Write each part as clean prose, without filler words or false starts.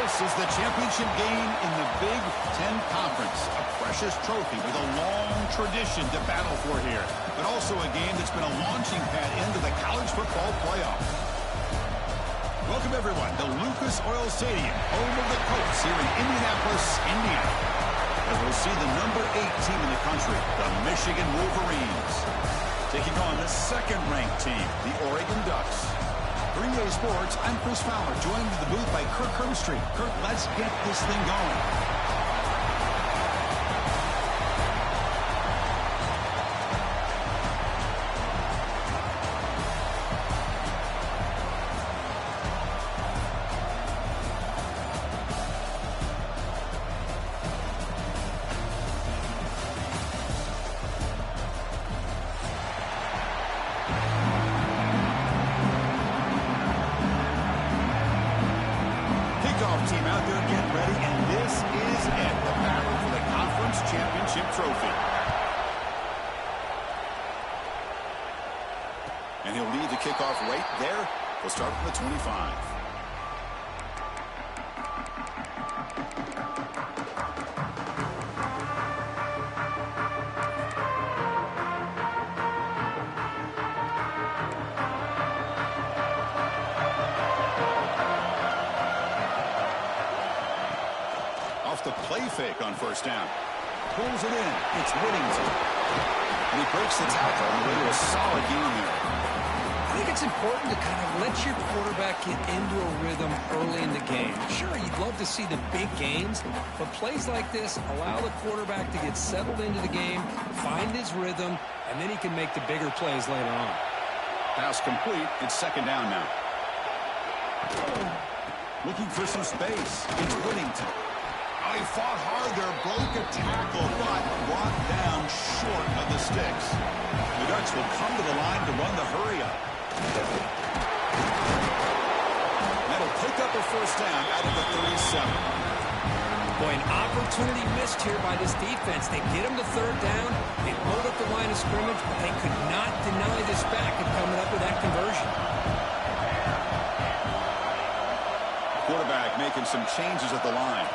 This is the championship game in the Big Ten Conference. A precious trophy with a long tradition to battle for here. But also a game that's been a launching pad into the college football playoff. Welcome, everyone, to Lucas Oil Stadium, home of the Colts here in Indianapolis, Indiana. As we'll see the number 8 team in the country, the Michigan Wolverines, taking on the second-ranked team, the Oregon Ducks. For EA Sports, I'm Chris Fowler, joined in the booth by Kirk Herbstreit. Kirk, let's get this thing going. Team out there getting ready, and this is it, the battle for the conference championship trophy. And he'll lead the kickoff right there. We'll start from the 25. The play fake on first down. Pulls it in. It's Whittington. And he breaks the tackle on the way to a solid gain there. I think it's important to kind of let your quarterback get into a rhythm early in the game. Sure, you'd love to see the big gains, but plays like this allow the quarterback to get settled into the game, find his rhythm, and then he can make the bigger plays later on. Pass complete. It's second down now. Looking for some space. It's Whittington. Oh, he fought hard there, broke a tackle, but brought down short of the sticks. The Ducks will come to the line to run the hurry up. That'll pick up a first down out of the 37. Boy, an opportunity missed here by this defense. They get him to third down. They hold up the line of scrimmage, but they could not deny this back of coming up with that conversion. Quarterback making some changes at the line.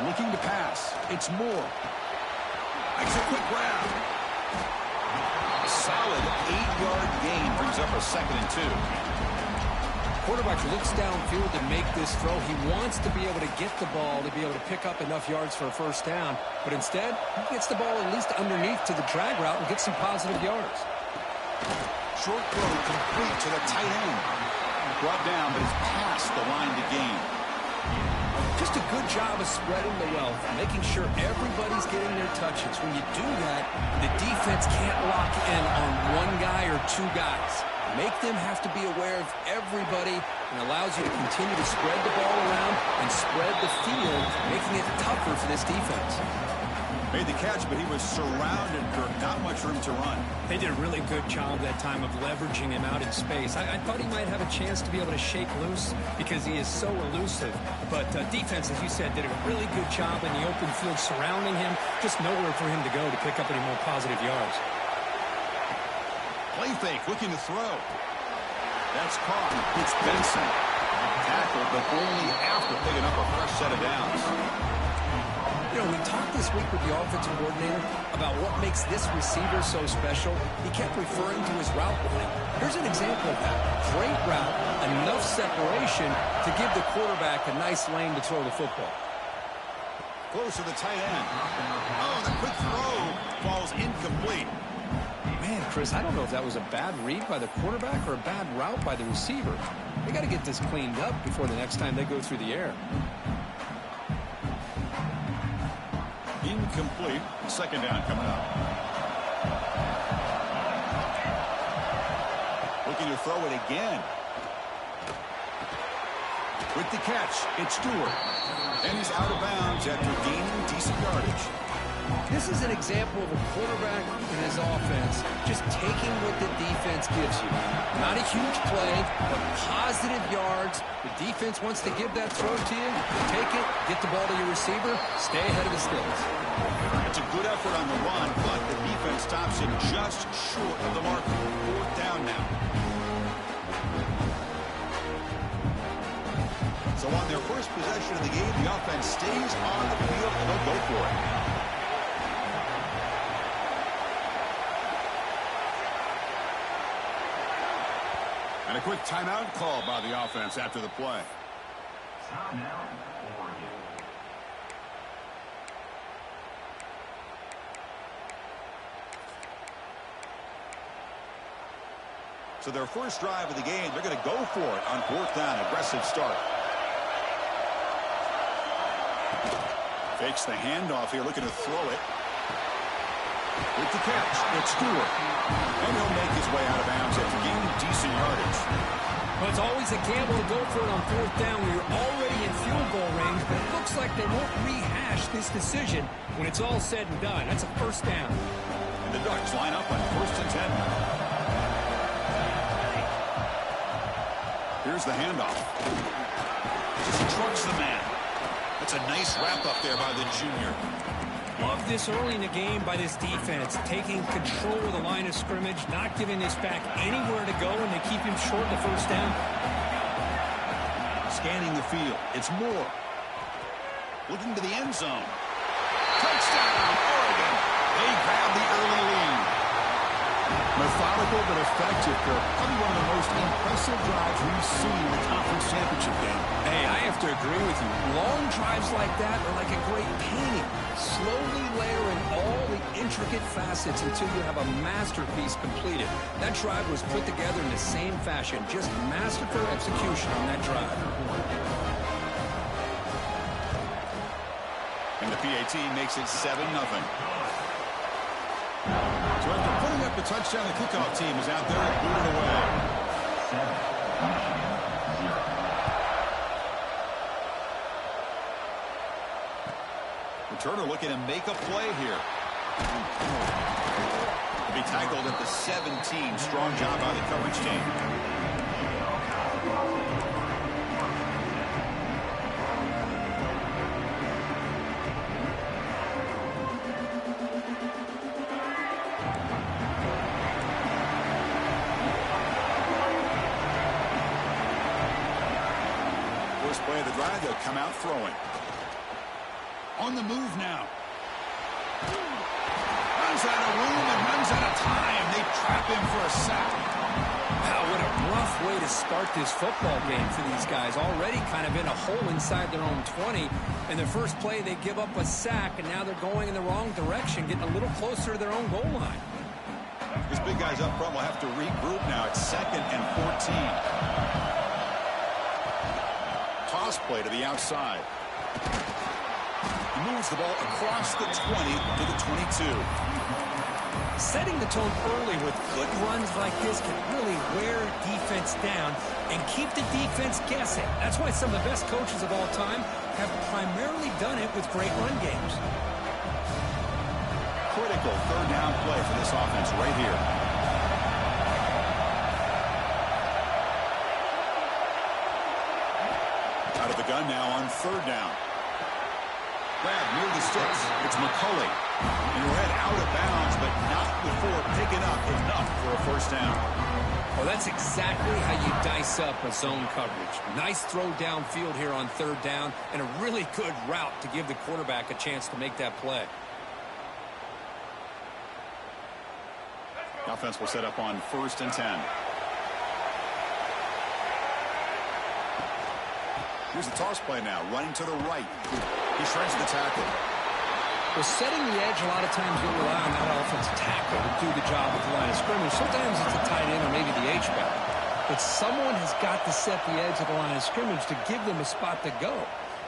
Looking to pass. It's Moore. Makes a quick grab. A solid 8-yard gain brings up a 2nd and 2. Quarterback looks downfield to make this throw. He wants to be able to get the ball to be able to pick up enough yards for a first down. But instead, he gets the ball at least underneath to the drag route and gets some positive yards. Short throw complete to the tight end. Brought down, but it's past the line to gain. Just a good job of spreading the wealth, making sure everybody's getting their touches. When you do that, the defense can't lock in on one guy or two guys. Make them have to be aware of everybody and allows you to continue to spread the ball around and spread the field, making it tougher for this defense. Made the catch, but he was surrounded, Kirk. Not much room to run. They did a really good job that time of leveraging him out in space. I thought he might have a chance to be able to shake loose because he is so elusive. But defense, as you said, did a really good job in the open field surrounding him. Just nowhere for him to go to pick up any more positive yards. Play fake, looking to throw. That's caught. It's Benson. Tackled, but only after picking up a fresh set of downs. You know, we talked this week with the offensive coordinator about what makes this receiver so special. He kept referring to his route running. Here's an example of that. Great route, enough separation to give the quarterback a nice lane to throw the football. Close to the tight end. Oh, the quick throw falls incomplete. Man, Chris, I don't know if that was a bad read by the quarterback or a bad route by the receiver. They got to get this cleaned up before the next time they go through the air. Incomplete. Second down coming up. Looking to throw it again. With the catch, it's Stewart. And he's out of bounds after gaining decent yardage. This is an example of a quarterback in his offense just taking what the defense gives you. Not a huge play, but positive yards. The defense wants to give that throw to you. Take it, get the ball to your receiver, stay ahead of the sticks. It's a good effort on the run, but the defense stops him just short of the marker. 4th down now. So So on their first possession of the game, the offense stays on the field, and they'll go for it. And a quick timeout call by the offense after the play. Timeout, Oregon. So their first drive of the game, they're going to go for it on 4th down. Aggressive start. Fakes the handoff here, looking to throw it. With the catch, it's Stewart. And he'll make his way out of bounds after gaining decent yardage. Well, it's always a gamble to go for it on 4th down when you're already in field goal range, but it looks like they won't rehash this decision when it's all said and done. That's a 1st down. And the Ducks line up on 1st and 10. Here's the handoff. Just trucks the man. That's a nice wrap-up there by the junior. Love this early in the game by this defense, taking control of the line of scrimmage, not giving this back anywhere to go, and they keep him short the 1st down. Scanning the field. It's Moore. Looking to the end zone. Touchdown, Oregon. They grab the early lead. Methodical but effective for probably one of the most impressive drives we've seen in the conference championship game. Hey, I have to agree with you. Long drives like that are like a great painting. Slowly layering all the intricate facets until you have a masterpiece completed. That drive was put together in the same fashion. Just masterful execution on that drive. And the PAT makes it 7-0. So after putting up the touchdown, the kickoff team is out there and moving away. 7-0. Returner looking to make a play here. To be tackled at the 17. Strong job by the coverage team. Play of the drive, they'll come out throwing. On the move now. Runs out of room and runs out of time. They trap him for a sack. Wow, what a rough way to start this football game for these guys. Already kind of in a hole inside their own 20. In their first play, they give up a sack, and now they're going in the wrong direction, getting a little closer to their own goal line. These big guys up front will have to regroup now. It's 2nd and 14. Toss play to the outside. He moves the ball across the 20 to the 22. Setting the tone early with good runs like this can really wear defense down and keep the defense guessing. That's why some of the best coaches of all time have primarily done it with great run games. Critical 3rd down play for this offense right here. Out of the gun now on 3rd down. Grab near the sticks. It's McCulley. And read out of bounds, but not before picking up enough for a 1st down. Well, that's exactly how you dice up a zone coverage. Nice throw downfield here on 3rd down, and a really good route to give the quarterback a chance to make that play. The offense will set up on 1st and 10. Here's the toss play now, running to the right. He shreds the tackle. Well, setting the edge, a lot of times you'll rely on that offensive tackle to do the job at the line of scrimmage. Sometimes it's a tight end or maybe the H-back. But someone has got to set the edge of the line of scrimmage to give them a spot to go.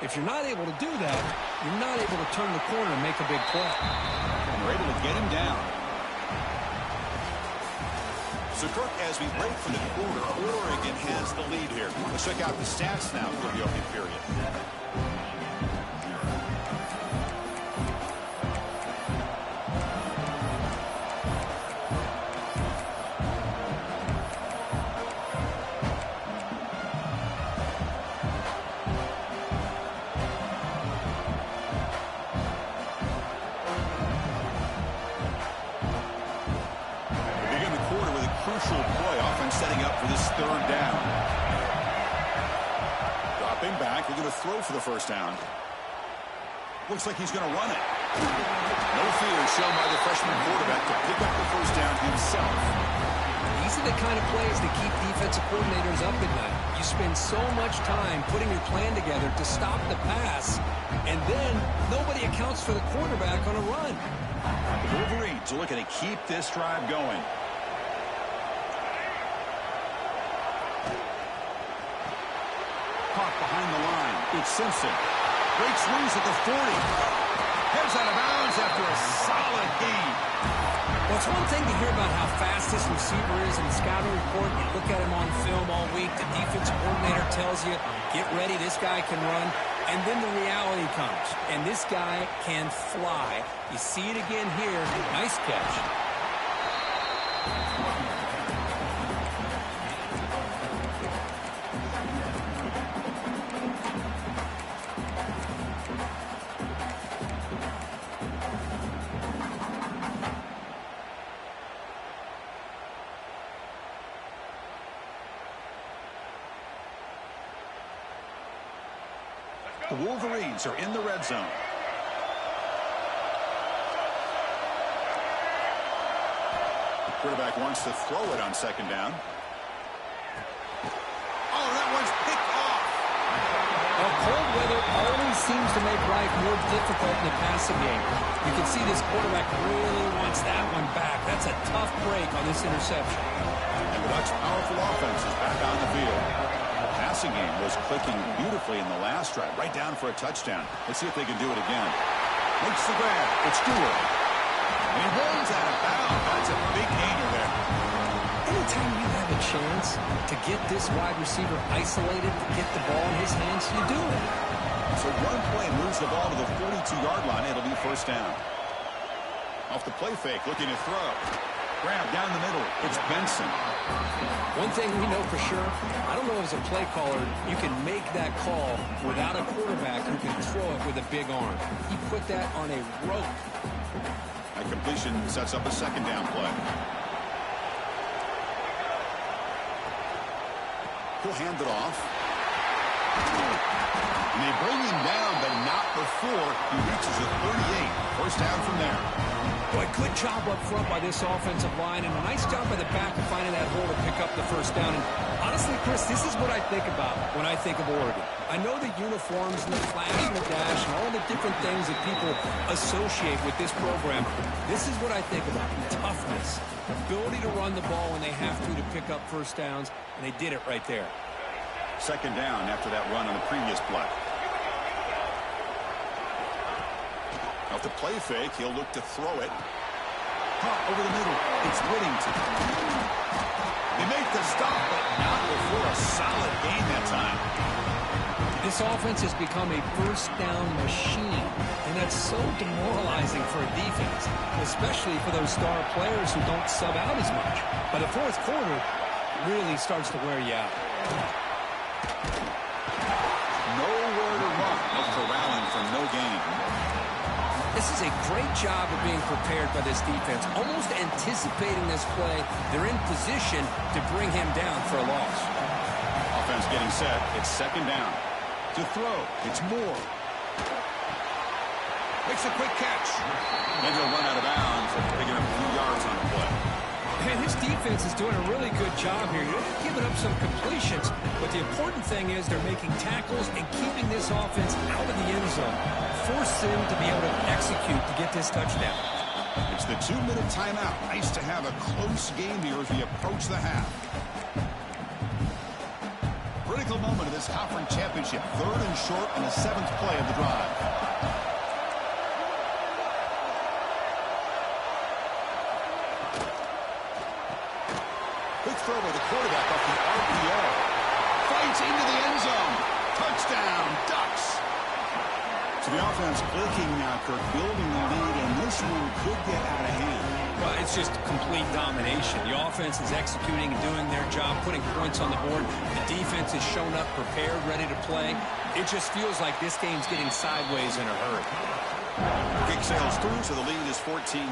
If you're not able to do that, you're not able to turn the corner and make a big play. And we're able to get him down. So, Kirk, as we break for the quarter, Oregon has the lead here. Let's check out the stats now for the opening period. Crucial play, offense setting up for this 3rd down. Drop Stepping back, they're going to throw for the first down. Looks like he's going to run it. No fear shown by the freshman quarterback to pick up the first down himself. These are the kind of plays that keep defensive coordinators up at night. You spend so much time putting your plan together to stop the pass, and then nobody accounts for the quarterback on a run. The Wolverines are looking to keep this drive going. Caught behind the line. It's Simpson. Great swings at the 40. Heads out of bounds after a solid gain. Well, it's one thing to hear about how fast this receiver is in the scouting report. You look at him on film all week. The defensive coordinator tells you, get ready, this guy can run. And then the reality comes, and this guy can fly. You see it again here. Nice catch. The Wolverines are in the red zone. The quarterback wants to throw it on second down. Oh, that one's picked off. Well, cold weather always seems to make life more difficult in the passing game. You can see this quarterback really wants that one back. That's a tough break on this interception. And the Ducks' powerful offense is back on the field. Passing game was clicking beautifully in the last drive, right down for a touchdown. Let's see if they can do it again. Makes the grab. It's Stewart. And he rolls out of bounds. That's a big gainer there. Anytime you have a chance to get this wide receiver isolated, to get the ball in his hands, you do it. So one play moves the ball to the 42-yard line. It'll be first down. Off the play fake, looking to throw. Grab down the middle. It's Benson. One thing we know for sure, I don't know as a play caller, you can make that call without a quarterback who can throw it with a big arm. He put that on a rope. That completion sets up a second down play. He'll hand it off. And they bring him down, but not before he reaches the 38. First down from there. Boy, good job up front by this offensive line, and a nice job by the back of finding that hole to pick up the first down. And honestly, Chris, this is what I think about when I think of Oregon. I know the uniforms and the flash and the dash and all the different things that people associate with this program. This is what I think about. Toughness, ability to run the ball when they have to pick up first downs, and they did it right there. Second down after that run on the previous play. Off the play fake, he'll look to throw it. Caught over the middle. It's Whittington. They make the stop, but not before a solid gain that time. This offense has become a first down machine, and that's so demoralizing for a defense, especially for those star players who don't sub out as much. By the fourth quarter, it really starts to wear you out. Nowhere to run. No corralling for no gain. This is a great job of being prepared by this defense, almost anticipating this play. They're in position to bring him down for a loss. Offense getting set. It's second down. To throw, it's Moore. Makes a quick catch. And he'll run out of bounds after picking up a few yards on the play. And his defense is doing a really good job here. They're giving up some completions, but the important thing is they're making tackles and keeping this offense out of the end zone. Force them to be able to execute to get this touchdown. It's the 2-minute timeout. Nice to have a close game here as we approach the half. Critical moment of this conference championship. 3rd and short on the 7th play of the drive. Quick throw by the quarterback off the RPO. Fights into the end zone. Touchdown, Ducks. So the offense clicking now, Kirk, building the lead, and this one could get out of hand. Well, it's just complete domination. The offense is executing and doing their job, putting points on the board. The defense has shown up prepared, ready to play. It just feels like this game's getting sideways in a hurry. Kick sails through, so the lead is 14-0.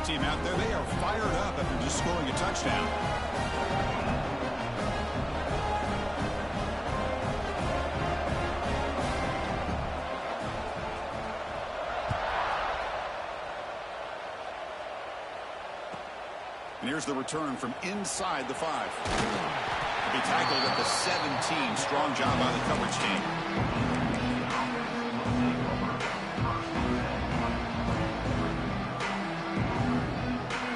Playoff team out there, they are fired up after just scoring a touchdown. And here's the return from inside the 5. To be tackled at the 17. Strong job by the coverage team.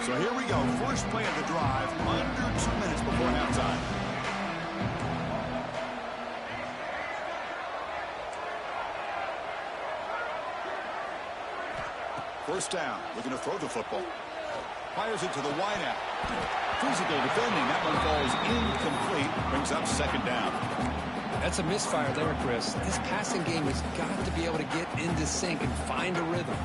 So here we go. First play of the drive, under 2 minutes before halftime. First down, looking to throw the football. Fires it to the wideout. Physical defending. That one falls incomplete. Brings up second down. That's a misfire there, Chris. This passing game has got to be able to get into sync and find a rhythm.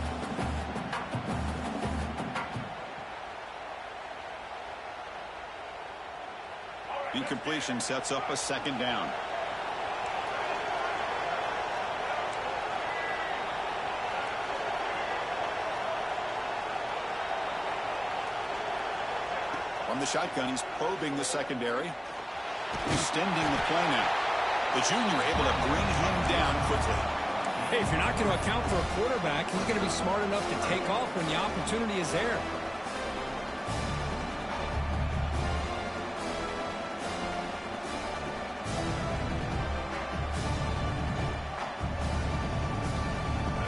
Incompletion sets up a second down. From the shotgun, he's probing the secondary. Extending the play now. The junior able to bring him down quickly. Hey, if you're not going to account for a quarterback, he's going to be smart enough to take off when the opportunity is there.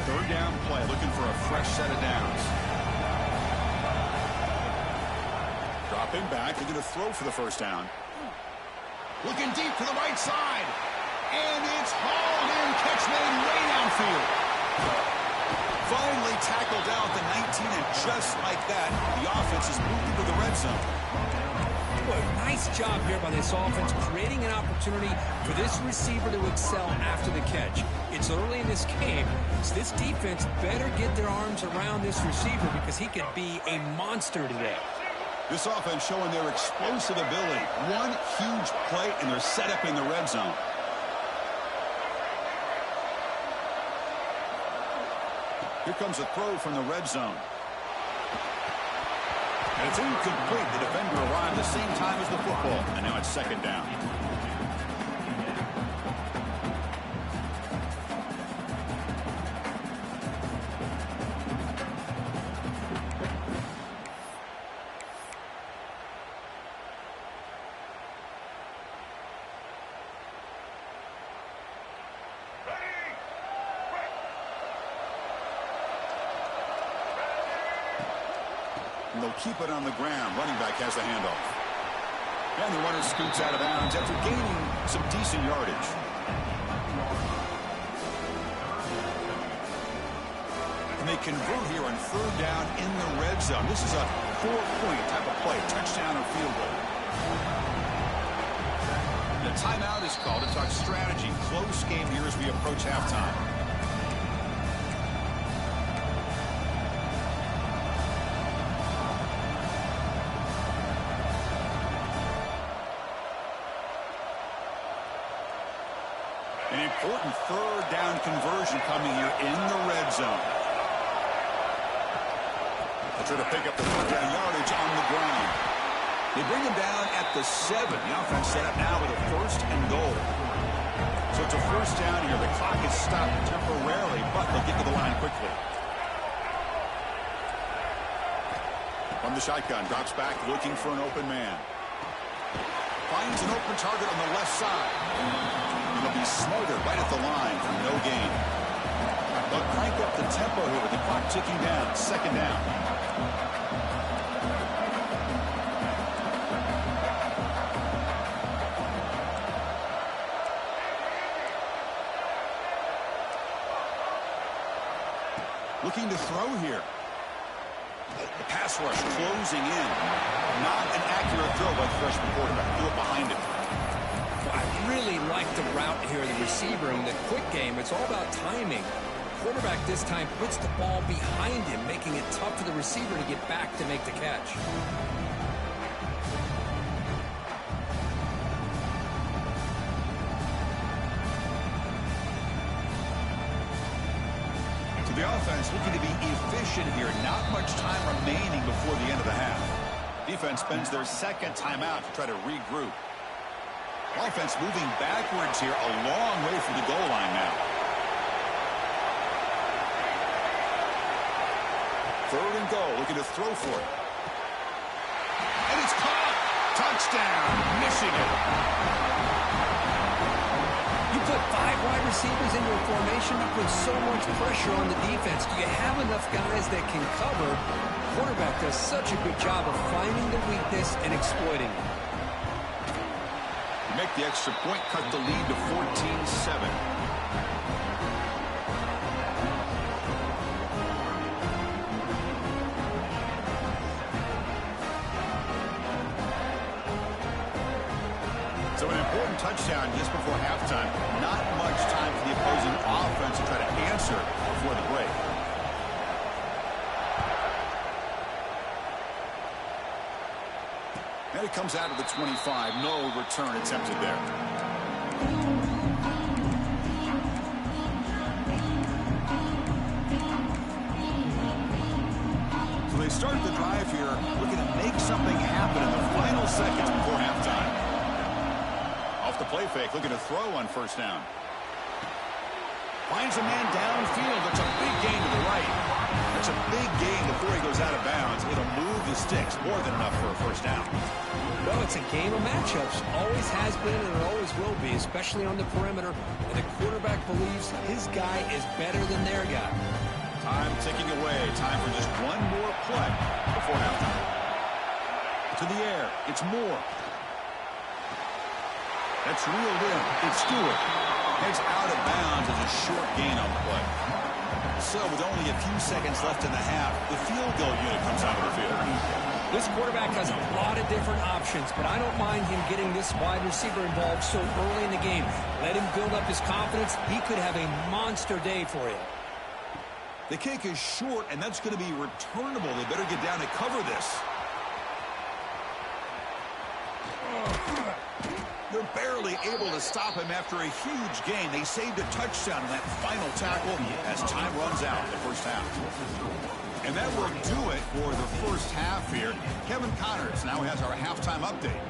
Third down play, looking for a fresh set of downs. Dropping back, looking to throw for the first down. Looking deep to the right side. And it's hauled in. Catch made way downfield. Finally tackled down at the 19, and just like that, the offense has moved into the red zone. Boy, nice job here by this offense, creating an opportunity for this receiver to excel after the catch. It's early in this game, so this defense better get their arms around this receiver because he could be a monster today. This offense showing their explosive ability. One huge play, and they're set up in the red zone. Here comes a throw from the red zone. And it's incomplete. The defender arrived the same time as the football. And now it's second down. And they'll keep it on the ground. Running back has the handoff. And the runner scoots out of bounds after gaining some decent yardage. And they convert here on third down in the red zone. This is a 4-point type of play, touchdown or field goal. The timeout is called to talk strategy. Close game here as we approach halftime. An important third down conversion coming here in the red zone. They'll try to pick up the third down yardage on the ground. They bring him down at the 7. The offense set up now with a first and goal. So it's a first down here. The clock is stopped temporarily, but they'll get to the line quickly. From the shotgun, drops back, looking for an open man. Finds an open target on the left side. It'll be smothered right at the line for no gain. They'll crank up the tempo here with the clock ticking down. Second down. Looking to throw here. The pass rush closing in. Not an accurate throw by the freshman quarterback. Do it behind it. I really like the route here, the receiver. In the quick game, it's all about timing. Quarterback this time puts the ball behind him, making it tough for the receiver to get back to make the catch. To The offense looking to be efficient here. Not much time remaining before the end of the half. Defense spends their second timeout to try to regroup. Offense moving backwards here, a long way from the goal line now. Third and goal, looking to throw for it. And it's caught. Touchdown, Michigan. You put 5 wide receivers in your formation, you put so much pressure on the defense. Do you have enough guys that can cover? Quarterback does such a good job of finding the weakness and exploiting it. Make the extra point, cut the lead to 14-7. So an important touchdown just before halftime. Not much time for the opposing offense to try to answer before the break. And it comes out of the 25. No return attempted there. So they start the drive here, looking to make something happen in the final seconds before halftime. Off the play fake, looking to throw on first down. Finds a man downfield. That's a big gain to the right. That's a big gain before he goes out of bounds. It'll move the sticks, more than enough for a first down. Well, it's a game of matchups. Always has been and it always will be, especially on the perimeter. And the quarterback believes his guy is better than their guy. Time ticking away. Time for just one more play before halftime. To the air. It's Moore. That's reeled in. It's Stewart. Heads out of bounds as a short gain on the play. So with only a few seconds left in the half, the field goal unit comes out of the field. This quarterback has a lot of different options, but I don't mind him getting this wide receiver involved so early in the game. Let him build up his confidence. He could have a monster day for you. The kick is short, and that's going to be returnable. They better get down and cover this. They're barely able to stop him after a huge gain. They saved a touchdown in that final tackle as time runs out in the first half. And that will do it for the first half here. Kevin Connors now has our halftime update.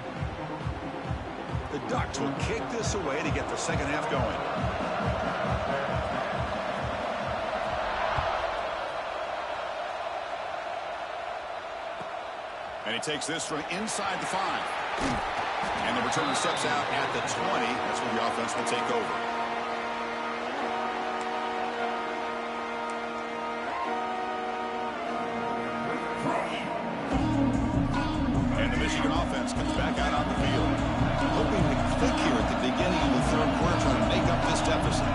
The Ducks will kick this away to get the second half going. And he takes this from inside the 5. And the returner steps out at the 20. That's where the offense will take over. And the Michigan offense comes back out on the field. Hoping to click here at the beginning of the third quarter, trying to make up this deficit.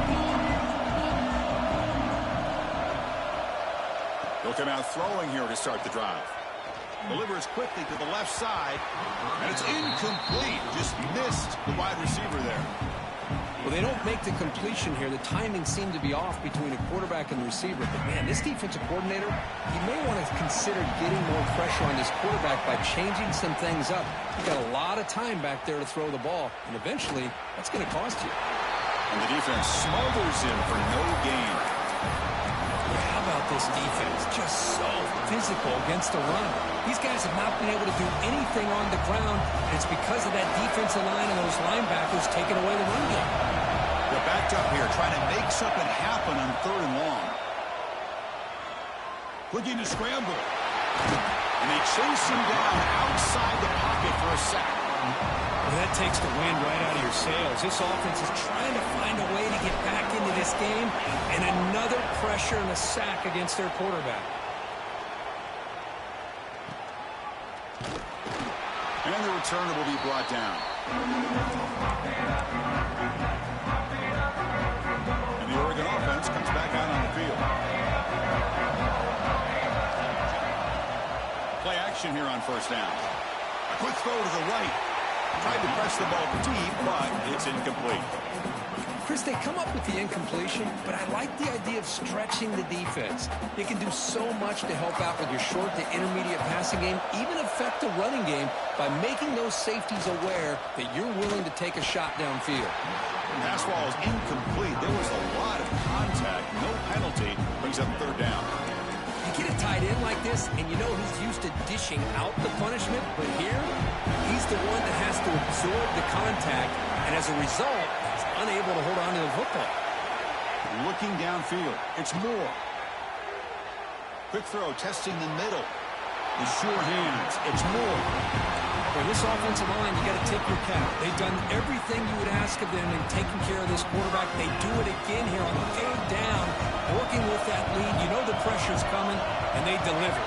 They'll come out throwing here to start the drive. Delivers quickly to the left side, and it's incomplete. Just missed the wide receiver there. Well, they don't make the completion here. The timing seemed to be off between a quarterback and the receiver. But, man, this defensive coordinator, he may want to consider getting more pressure on this quarterback by changing some things up. He's got a lot of time back there to throw the ball, and eventually that's going to cost you. And the defense smothers him for no gain. How about this defense? Just so physical against the run. These guys have not been able to do anything on the ground, and it's because of that defensive line and those linebackers taking away the run game. They're backed up here, trying to make something happen on third and long. Looking to scramble. And they chase him down outside the pocket for a sack. Well, that takes the wind right out of your sails. This offense is trying to find a way to get back into this game, and another pressure and a sack against their quarterback. And the returner will be brought down. And the Oregon offense comes back out on the field. Play action here on first down. A quick throw to the right. Tried to press the ball deep, but it's incomplete. Chris, they come up with the incompletion, but I like the idea of stretching the defense. You can do so much to help out with your short to intermediate passing game, even affect the running game by making those safeties aware that you're willing to take a shot downfield. Pass ball is incomplete. There was a lot of contact. No penalty. Brings up third down. You get a tight end like this, and you know he's used to dishing out the punishment, but here, he's the one that has to absorb the contact, and as a result, he's unable to hold on to the football. Looking downfield. It's Moore. Quick throw, testing the middle. The sure hands. It's Moore. For this offensive line, you got to tip your cap. They've done everything you would ask of them in taking care of this quarterback. They do it again here on third down, working with that lead. You know the pressure's coming, and they deliver.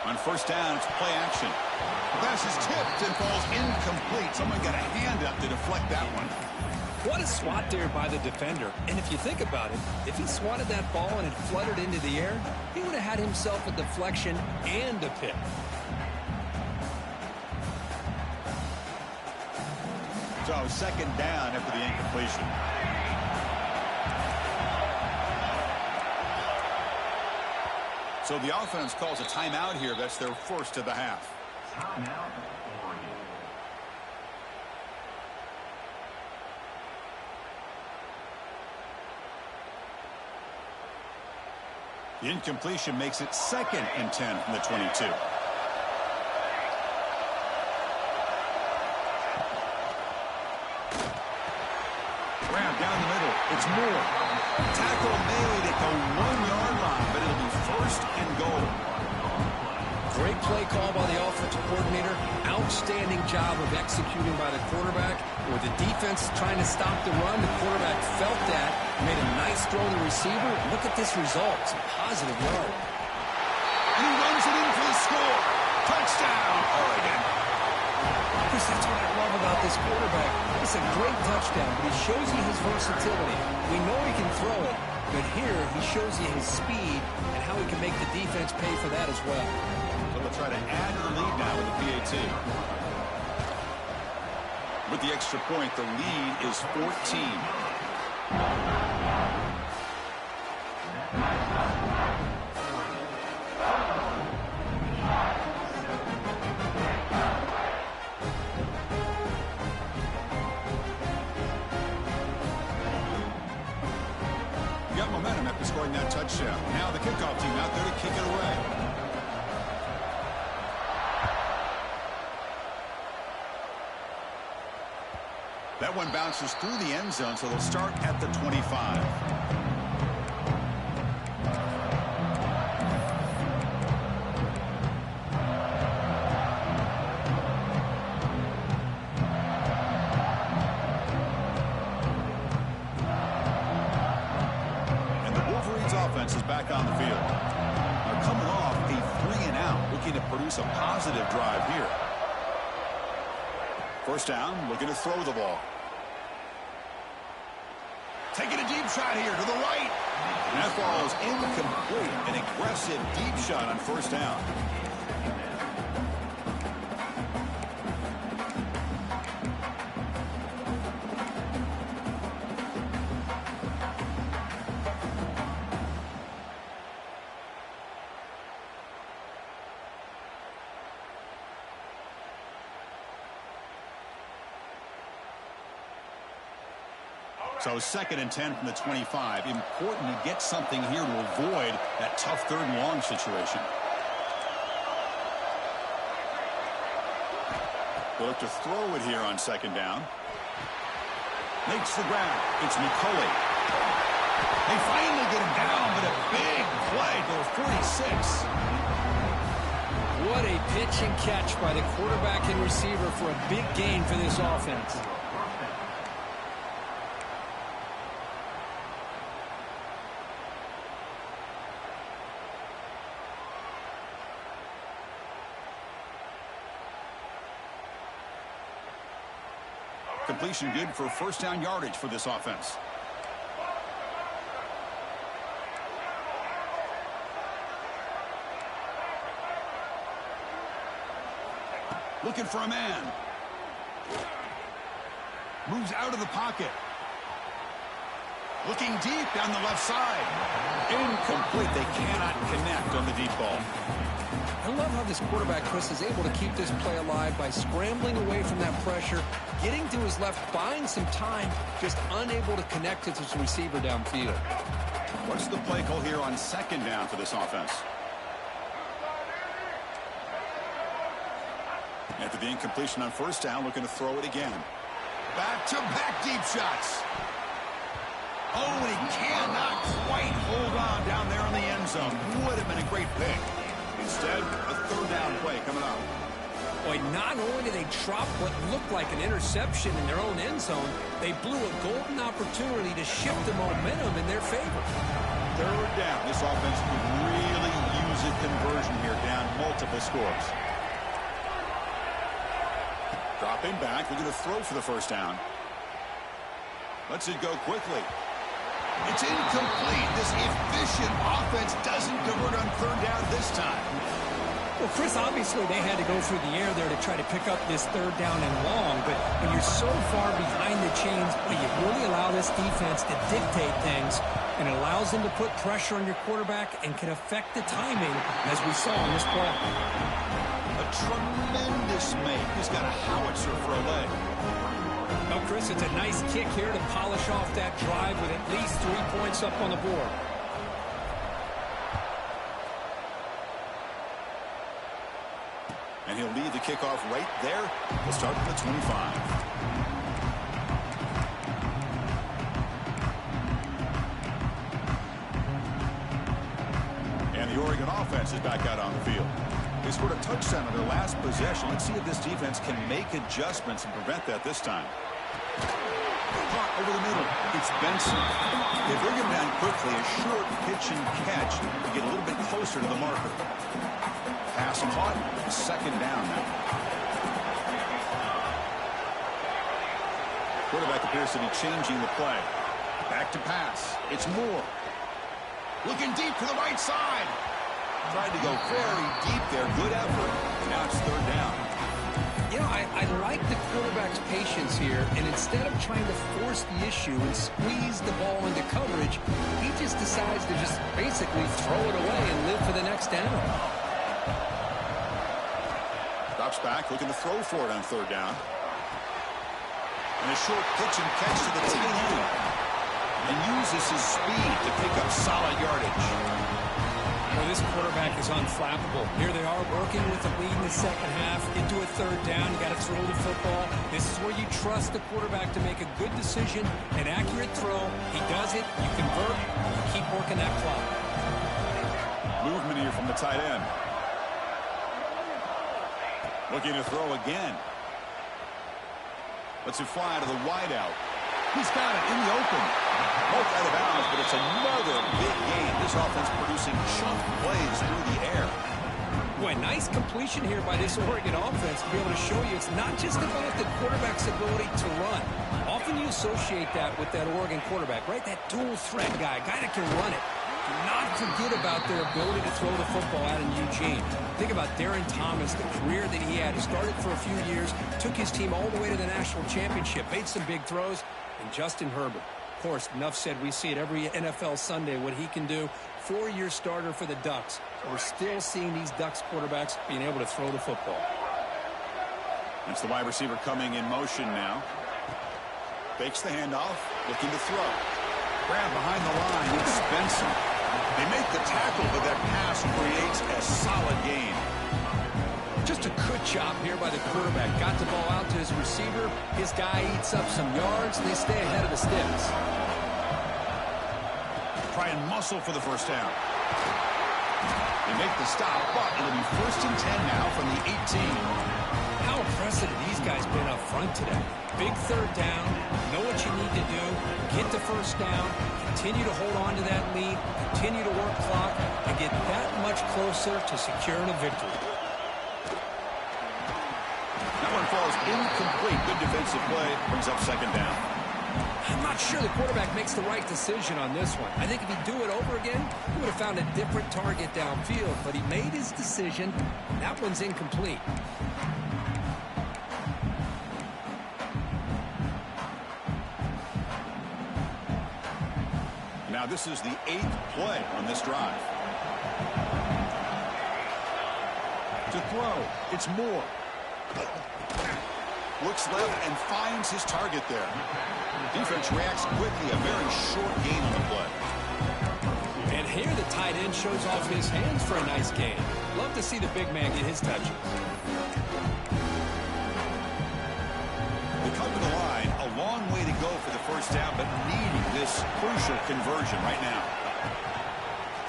On first down, it's play action. The pass is tipped and falls incomplete. Someone got a hand up to deflect that one. What a swat there by the defender. And if you think about it, if he swatted that ball and it fluttered into the air, he would have had himself a deflection and a pick. So second down after the incompletion. So the offense calls a timeout here. That's their first of the half. Timeout. The incompletion makes it 2nd and 10 from the 22. Grab down the middle. It's Moore. Tackle made at the 1-yard line, but it'll be first and goal. Great play call by the offensive coordinator. Outstanding job of executing by the quarterback. With the defense trying to stop the run, the quarterback felt that, made a nice throw to the receiver. Look at this result. It's a positive yard. And he runs it in for the score. Touchdown, Oregon. Chris, that's what I love about this quarterback. It's a great touchdown, but he shows you his versatility. We know he can throw it, but here he shows you his speed and how he can make the defense pay for that as well. So they'll try to add to the lead now with the PAT. With the extra point, the lead is 14. Got momentum after scoring that touchdown. Now the kickoff team out there to kick it away. That one bounces through the end zone, so they'll start at the 25. And the Wolverines offense is back on the field. They're coming off a 3-and-out, looking to produce a positive drive here. First down, looking to throw the ball. Taking a deep shot here to the right. And that ball is incomplete. An aggressive deep shot on first down. So 2nd and 10 from the 25. Important to get something here to avoid that tough 3rd and long situation. They'll look to throw it here on 2nd down. Makes the grab. It's McCulley. They finally get him down, but a big play to the 46. What a pitch and catch by the quarterback and receiver for a big gain for this offense. Completion good for first down yardage for this offense. Looking for a man. Moves out of the pocket. Looking deep down the left side. Incomplete. They cannot connect on the deep ball. I love how this quarterback, Chris, is able to keep this play alive by scrambling away from that pressure, getting to his left, buying some time, just unable to connect to his receiver downfield. What's the play call here on second down for this offense? After the incompletion on first down, looking to throw it again. Back-to-back deep shots. Oh, and he cannot quite hold on down there in the end zone. Would have been a great pick. Instead, a third down play coming up. Boy, not only did they drop what looked like an interception in their own end zone, they blew a golden opportunity to shift the momentum in their favor. Third down. This offense could really use a conversion here, down multiple scores. Dropping back, looking to throw for the first down. Lets it go quickly. It's incomplete. This efficient offense doesn't convert on third down this time. Well, Chris, obviously they had to go through the air there to try to pick up this third down and long, but when you're so far behind the chains, well, you really allow this defense to dictate things, and it allows them to put pressure on your quarterback and can affect the timing, as we saw in this play. A tremendous make. He's got a howitzer for a leg. Well, Chris, it's a nice kick here to polish off that drive with at least 3 points up on the board. And he'll lead the kickoff right there. We'll start from the 25. And the Oregon offense is back out on the field. They scored a touchdown on their last possession. Let's see if this defense can make adjustments and prevent that this time. Caught over the middle. It's Benson. They bring him down quickly. A short pitch and catch to get a little bit closer to the marker. Pass caught. Second down now. Quarterback appears to be changing the play. Back to pass. It's Moore. Looking deep to the right side. Tried to go very deep there. Good effort. Now it's third down. You know, I like the quarterback's patience here, and instead of trying to force the issue and squeeze the ball into coverage, he just decides to just basically throw it away and live for the next down. Drops back, looking to throw for it on third down. And a short pitch and catch to the tight end. And uses his speed to pick up solid yardage. Well, this quarterback is unflappable. Here they are working with the lead in the second half. Into a third down. You got to throw the football. This is where you trust the quarterback to make a good decision, an accurate throw. He does it. You convert. You keep working that clock. Movement here from the tight end. Looking to throw again. Lets it fly to the wideout. He's got it in the open. Both out of bounds, but it's another big game. This offense producing chunk plays through the air. Boy, nice completion here by this Oregon offense to be able to show you it's not just about the quarterback's ability to run. Often you associate that with that Oregon quarterback, right? That dual threat guy that can run it. Do not forget about their ability to throw the football out in Eugene. Think about Darren Thomas, the career that he had. He started for a few years, took his team all the way to the national championship, made some big throws, and Justin Herbert. Of course, enough said, we see it every NFL Sunday what he can do. 4-year starter for the Ducks. We're still seeing these Ducks quarterbacks being able to throw the football. It's the wide receiver coming in motion now. Fakes the handoff, looking to throw. Grab behind the line, it's Benson. They make the tackle, but that pass creates a solid gain. Just a good job here by the quarterback. Got the ball out to his receiver. His guy eats up some yards, and they stay ahead of the sticks. Try and muscle for the first down. They make the stop, but it'll be 1st and 10 now from the 18. How impressive have these guys been up front today? Big third down, know what you need to do, get the first down, continue to hold on to that lead, continue to work clock, and get that much closer to securing a victory. That one falls incomplete. Good defensive play, brings up second down. I'm not sure the quarterback makes the right decision on this one. I think if he'd do it over again, he would have found a different target downfield, but he made his decision. That one's incomplete. Now this is the 8th play on this drive. To throw, it's Moore. Looks left and finds his target there. Defense reacts quickly, a very short gain on the play. And here the tight end shows off his hands for a nice gain. Love to see the big man get his touches. They come to the line, a long way to go for the first down, but needing this crucial conversion right now.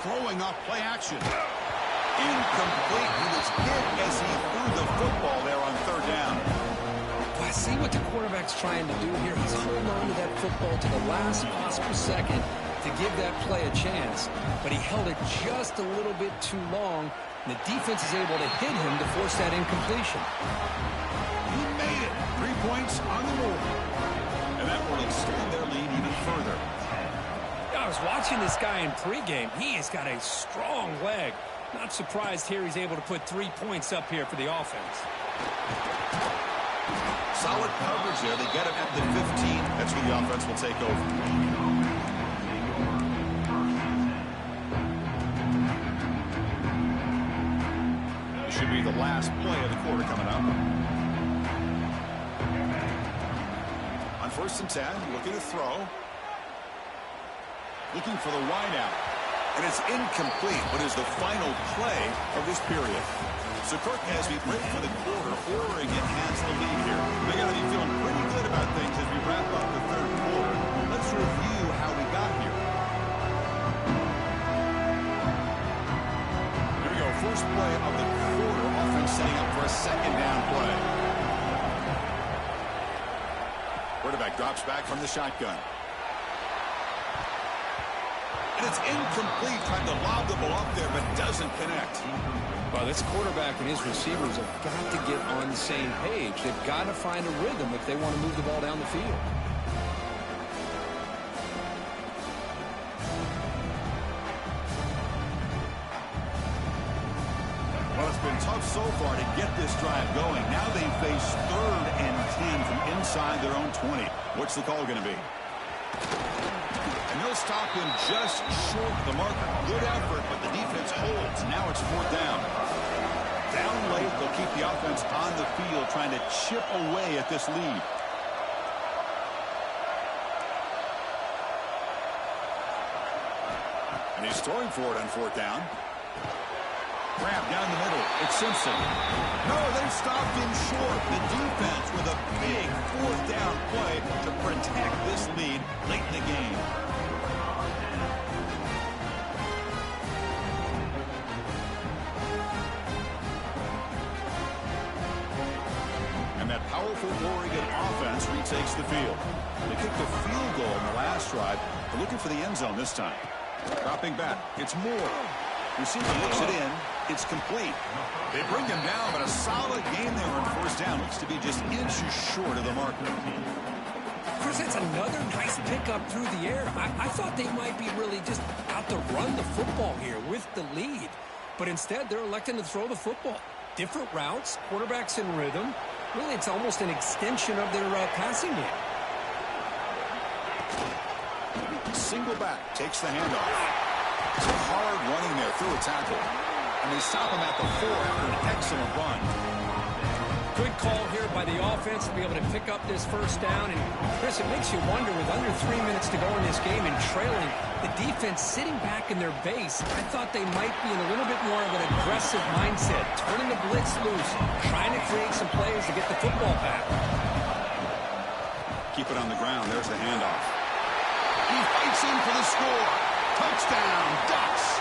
Throwing off play action. Incomplete. He was hit as he threw the football there on third down. I see what the quarterback's trying to do here. He's holding on to that football to the last possible second to give that play a chance, but he held it just a little bit too long, and the defense is able to hit him to force that incompletion. He made it. 3 points on the board. And that will extend their lead even further. I was watching this guy in pregame. He has got a strong leg. Not surprised here he's able to put 3 points up here for the offense. Solid coverage there. They get him at the 15. That's where the offense will take over. This should be the last play of the quarter coming up. On 1st and 10, looking to throw. Looking for the wideout. And it's incomplete, but is the final play of this period. So Kirk, as we break for the quarter, Oregon has the lead here. They got to be feeling pretty good about things as we wrap up the 3rd quarter. Let's review how we got here. Here we go. First play of the quarter. Offense setting up for a 2nd down play. Quarterback drops back from the shotgun. And it's incomplete. Trying to lob the ball up there, but doesn't connect. Well, this quarterback and his receivers have got to get on the same page. They've got to find a rhythm if they want to move the ball down the field. Well, it's been tough so far to get this drive going. Now they face 3rd and 10 from inside their own 20. What's the call going to be? And they'll stop him just short of the marker. Good effort, but the defense holds. Now it's 4th down. Down late, they'll keep the offense on the field, trying to chip away at this lead. And he's throwing for it on 4th down. Grab down the middle. It's Simpson. No, they've stopped him short. The defense with a big 4th down play to protect this lead late in the game. And that powerful Oregon offense retakes the field. They kicked a field goal in the last drive. They're looking for the end zone this time. Dropping back. It's Moore. Receiver looks it in. It's complete. They bring him down, but a solid game there on 1st down. Looks to be just inches short of the marker. Chris, that's another nice pickup through the air. I thought they might be really just out to run the football here with the lead. But instead, they're electing to throw the football. Different routes, quarterbacks in rhythm. Really, it's almost an extension of their passing game. Single back, takes the handoff. It's hard running there through a tackle. And they stop him at the 4 after an excellent run. Good call here by the offense to be able to pick up this 1st down. And, Chris, it makes you wonder, with under 3 minutes to go in this game and trailing, the defense sitting back in their base, I thought they might be in a little bit more of an aggressive mindset, turning the blitz loose, trying to create some plays to get the football back. Keep it on the ground. There's the handoff. He fights in for the score. Touchdown, Ducks.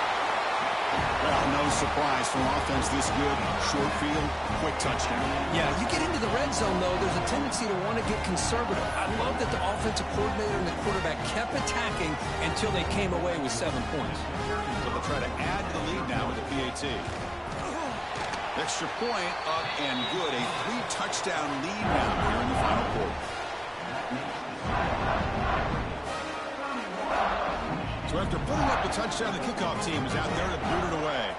Well, no surprise from offense this good. Short field, quick touchdown. Yeah, you get into the red zone, though, there's a tendency to want to get conservative. I love that the offensive coordinator and the quarterback kept attacking until they came away with 7 points. So they'll try to add to the lead now with the PAT. Extra point up and good. A 3-touchdown lead now here in the final quarter. So after putting up the touchdown, the kickoff team is out there to boot it away.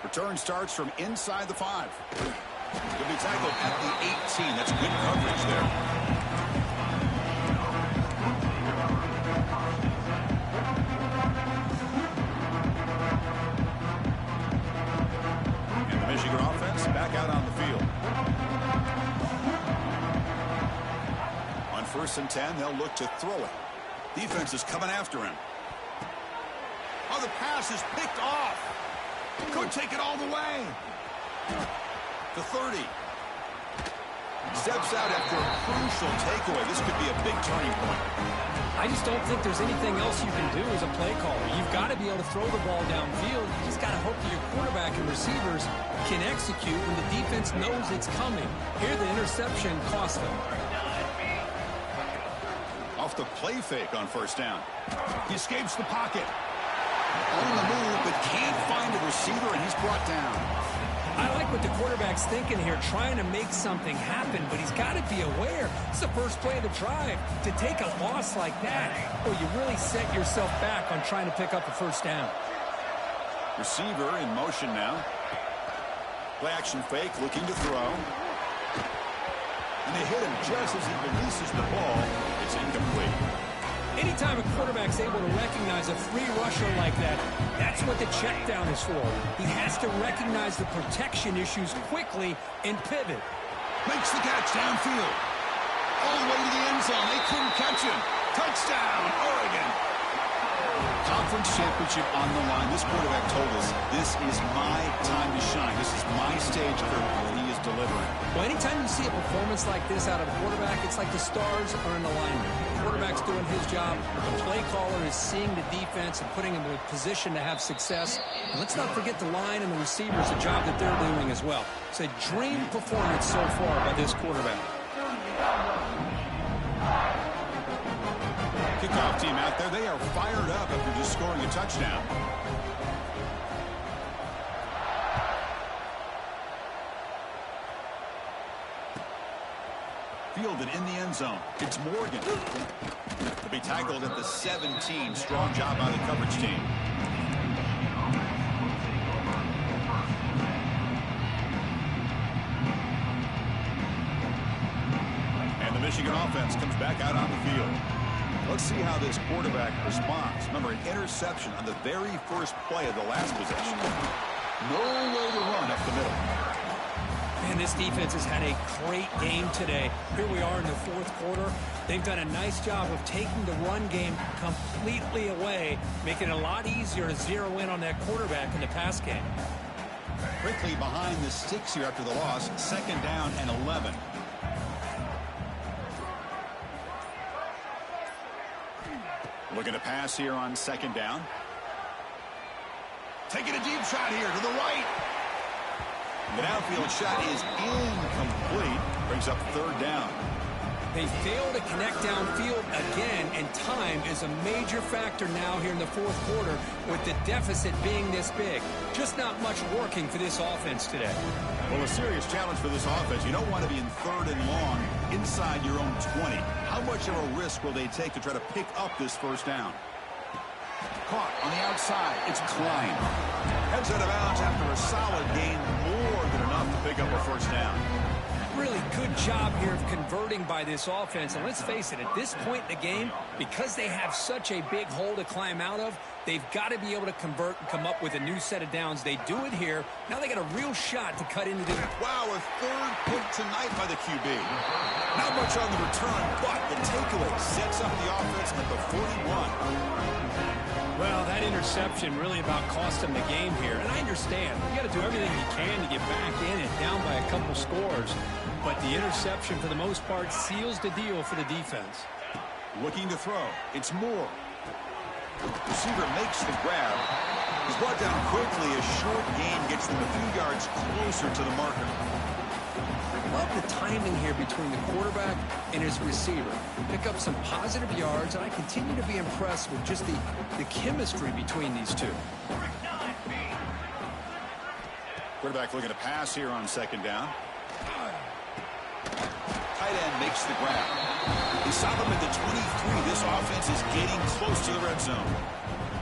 Return starts from inside the 5. He'll be tackled at the 18. That's good coverage there. And the Michigan offense back out on the field. On 1st and 10, they'll look to throw it. Defense is coming after him. Oh, the pass is picked off. Could take it all the way. The 30. Steps out after a crucial takeaway. This could be a big turning point. I just don't think there's anything else you can do as a play caller. You've got to be able to throw the ball downfield. You just got to hope that your quarterback and receivers can execute when the defense knows it's coming. Here, the interception cost them. Off the play fake on 1st down. He escapes the pocket. On the move, but can't find a receiver, and he's brought down. I like what the quarterback's thinking here, trying to make something happen, but he's got to be aware. It's the first play of the drive. To take a loss like that, well, you really set yourself back on trying to pick up a 1st down. Receiver in motion now. Play action fake, looking to throw. And they hit him just as he releases the ball. It's incomplete. Anytime a quarterback's able to recognize a free rusher like that, that's what the check down is for. He has to recognize the protection issues quickly and pivot. Makes the catch downfield. All the way to the end zone. They couldn't catch him. Touchdown, Oregon. Conference championship on the line. This quarterback told us, this is my time to shine. This is my stage curve, and he is delivering. Well, anytime you see a performance like this out of a quarterback, it's like the stars are in alignment. The quarterback's doing his job. The play caller is seeing the defense and putting him in a position to have success. And let's not forget the line and the receivers, the job that they're doing as well. It's a dream performance so far by this quarterback. Kickoff team out there. They are fired up after just scoring a touchdown. Fielded in the end zone. It's Morgan. To be tackled at the 17. Strong job by the coverage team. And the Michigan offense comes back out on the field. Let's see how this quarterback responds. Remember, an interception on the very first play of the last possession. No way to run up the middle. Man, this defense has had a great game today. Here we are in the 4th quarter. They've done a nice job of taking the run game completely away, making it a lot easier to zero in on that quarterback in the pass game. Quickly behind the sticks here after the loss. 2nd down and 11. Looking to pass here on 2nd down. Taking a deep shot here to the right. The downfield shot is incomplete. Brings up 3rd down. They fail to connect downfield again, and time is a major factor now here in the 4th quarter with the deficit being this big. Just not much working for this offense today. Well, a serious challenge for this offense. You don't want to be in 3rd and long inside your own 20. How much of a risk will they take to try to pick up this 1st down? Caught on the outside. It's Klein. Heads out of bounds after a solid gain, more than enough to pick up a 1st down. Really good job here of converting by this offense. And let's face it, at this point in the game, because they have such a big hole to climb out of, they've got to be able to convert and come up with a new set of downs. They do it here. Now they got a real shot to cut into the... Wow, a 3rd pick tonight by the QB. Not much on the return, but the takeaway sets up the offense at the 41. Well, that interception really about cost them the game here. And I understand. You got to do everything you can to get back in and down by a couple scores. But the interception, for the most part, seals the deal for the defense. Looking to throw. It's Moore. Receiver makes the grab. He's brought down quickly. A short gain gets them a few yards closer to the marker. Love the timing here between the quarterback and his receiver. Pick up some positive yards, and I continue to be impressed with just the chemistry between these two. Quarterback looking to pass here on 2nd down. Tight end makes the grab. He saw them at the 23. This offense is getting close to the red zone.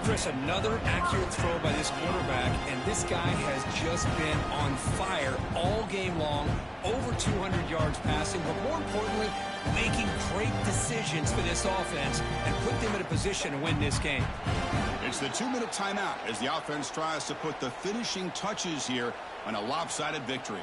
Chris, another accurate throw by this quarterback, and this guy has just been on fire all game long, over 200 yards passing, but more importantly, making great decisions for this offense and put them in a position to win this game. It's the 2-minute timeout as the offense tries to put the finishing touches here on a lopsided victory.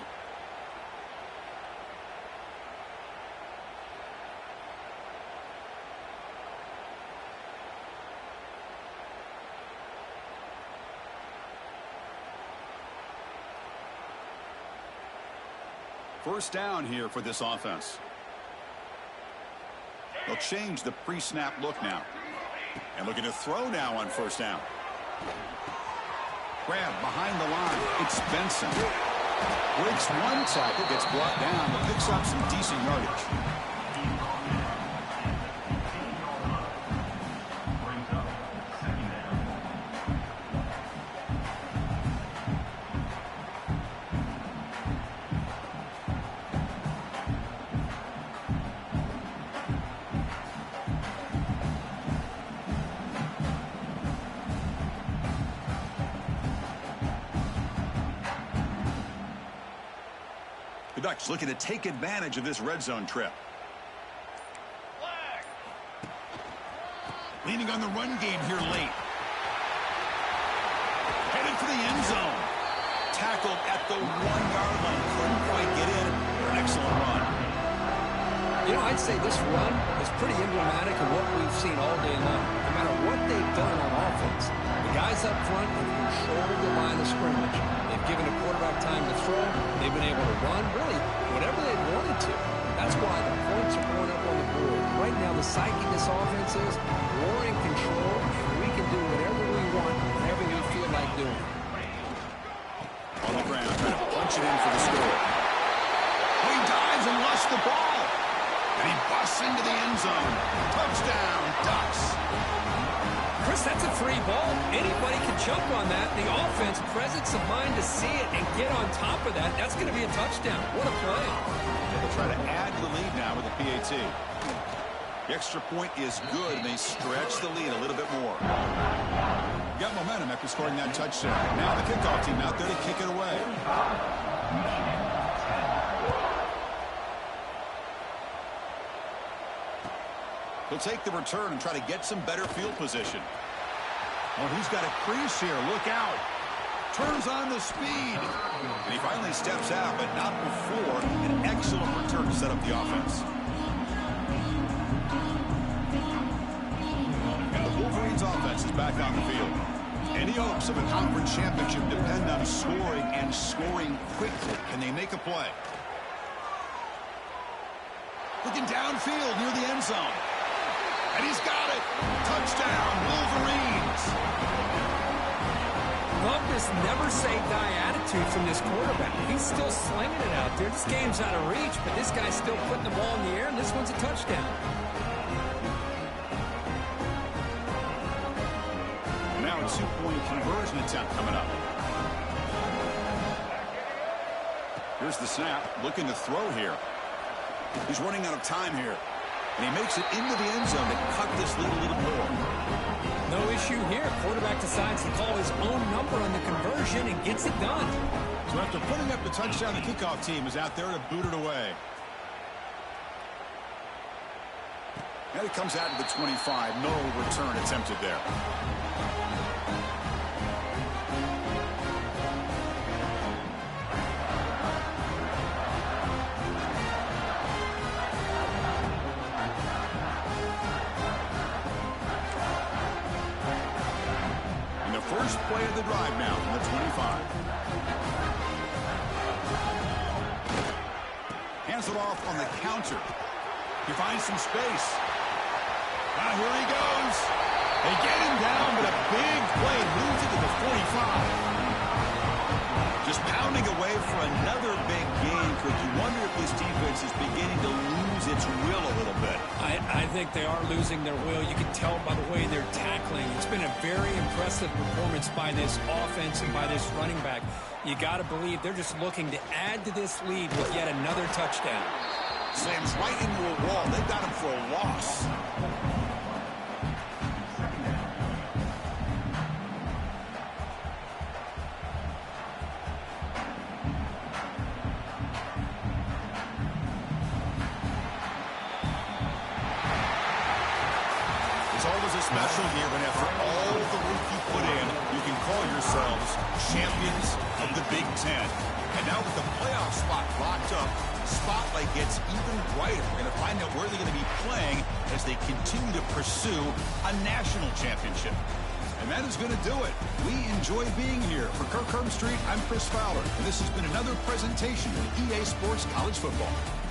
First down here for this offense. They'll change the pre-snap look now. And looking to throw now on first down. Grab behind the line. It's Benson. Breaks one tackle, gets brought down, but picks up some decent yardage. Ducks looking to take advantage of this red zone trip. Leaning on the run game here late. Headed for the end zone. Tackled at the 1-yard line. Couldn't quite get in. An excellent run. You know, I'd say this run is pretty emblematic of what we've seen all day long. No matter what they've done on offense, the guys up front have controlled the line of scrimmage. They've given the quarterback time to throw. They've been able to run, really, whatever they wanted to. That's why the points are going up on the board. Right now, the psyche of this offense is we're in control, and we can do whatever we want, whatever we feel like doing. On the ground, trying to punch it in for the score. He dives and lusts the ball. And he busts into the end zone. Touchdown, Ducks. Chris, that's a free ball. Anybody can jump on that. The offense, presence of mind to see it and get on top of that. That's going to be a touchdown. What a play. They'll try to add to the lead now with the PAT. The extra point is good, and they stretch the lead a little bit more. Got momentum after scoring that touchdown. Now the kickoff team out there to kick it away. He'll take the return and try to get some better field position. Oh, he's got a crease here. Look out. Turns on the speed. And he finally steps out, but not before an excellent return to set up the offense. And the Wolverines offense is back on the field. Any hopes of a conference championship depend on scoring and scoring quickly. Can they make a play? Looking downfield near the end zone. And he's got it. Touchdown, Wolverines. Love this never-say-die attitude from this quarterback. He's still slinging it out there. This game's out of reach, but this guy's still putting the ball in the air, and this one's a touchdown. Now a 2-point conversion attempt coming up. Here's the snap. Looking to throw here. He's running out of time here. And he makes it into the end zone to cut this lead a little more. No issue here. Quarterback decides to call his own number on the conversion and gets it done. So after putting up the touchdown, the kickoff team is out there to boot it away. And it comes out to the 25. No return attempted there. First play of the drive now from the 25. Hands it off on the counter. He finds some space. Now here he goes. They get him down, but a big play moves it to the 45. Just pounding away for another big game. Could you wonder if this defense is beginning to lose its will a little bit? I think they are losing their will. You can tell by the way they're tackling. It's been a very impressive performance by this offense and by this running back. You got to believe they're just looking to add to this lead with yet another touchdown. Slams right into a wall. They've got him for a loss. special here when after all the work you put in, you can call yourselves champions of the Big Ten. And now with the playoff spot locked up, the spotlight gets even brighter. We're going to find out where they're going to be playing as they continue to pursue a national championship. And that is going to do it. We enjoy being here. For Kirk Herbstreit, I'm Chris Fowler. And this has been another presentation of EA Sports College Football.